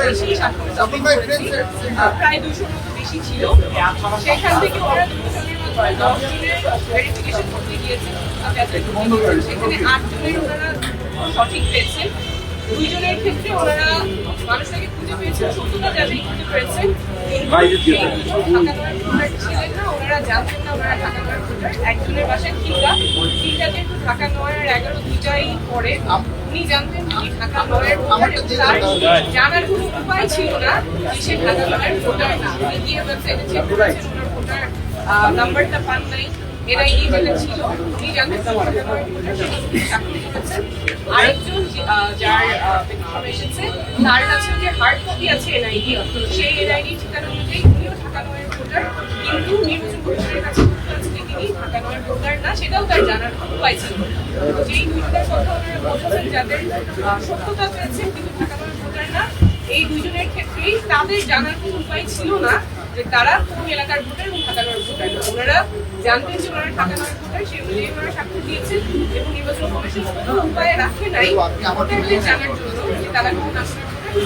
বেশি সাক্ষর দখল করেছি, প্রায় 200 মতো বেশি ছিল। সেখান থেকে ওরা 10 জনের ভেরিফিকেশন করতে গিয়েছে, সেখানে 8 জনের ওনারা সঠিক পেয়েছেন। 2 জনের ক্ষেত্রে ওনারা মানুষটাকে খুঁজে পেয়েছেন, সত্যতা যাচাই করতে পেরেছেন, ছিলেন না, ওনারা জানতেন না ওনারা ঢাকা নয়ের ভোটার। একজনের বাসায় খিলগা যেহেতু ঢাকা 9 আর 11 দুইটাই পরে, উনি জানতেন উনি ঢাকা 9 ভোটার এবং তার জানার কোনো উপায় ছিল না যে সে ঢাকা 9 ভোটার না। উনি গিয়ে ওয়েবসাইটে চেক করেছেন, ওনার ভোটার নাম্বারটা পান নাই, এনআইডি যেটা ছিল উনি জানতেন ঢাকা 9 ভোটার, সেটা উনি চাকরি করেছেন। আরেকজন যার ব্যক্তিক্রম এসেছে, তার কাছে যে হার্ড কপি আছে এনআইডি, সেই এনআইডি ঠিকানা অনুযায়ী উনিও ঢাকা 9 ভোটার, কিন্তু নির্বাচন কমিশনের কাছে তিনি ঢাকা 9 ভোটার না, সেটাও তার জানার উপায় ছিল। যেই 2 জনের কথা ওনারা বলছেন যাদের সত্যতা পেয়েছেন কিন্তু ঢাকা 9 ভোটার না, এই 2 জনের ক্ষেত্রেই তাদের জানার কোনো উপায় ছিল না যে তারা কোন এলাকার ভোটার এবং ঢাকা 9 ভোটার না। ওনারা জানতেন যে ওনারা ঢাকা 9 ভোটার, সেই অনুযায়ী ওনারা স্বাক্ষর দিয়েছেন এবং নির্বাচন কমিশন কোনো উপায় রাখে নাই ভোটারদের জানার জন্য যে তারা কোন আসনের ভোটার।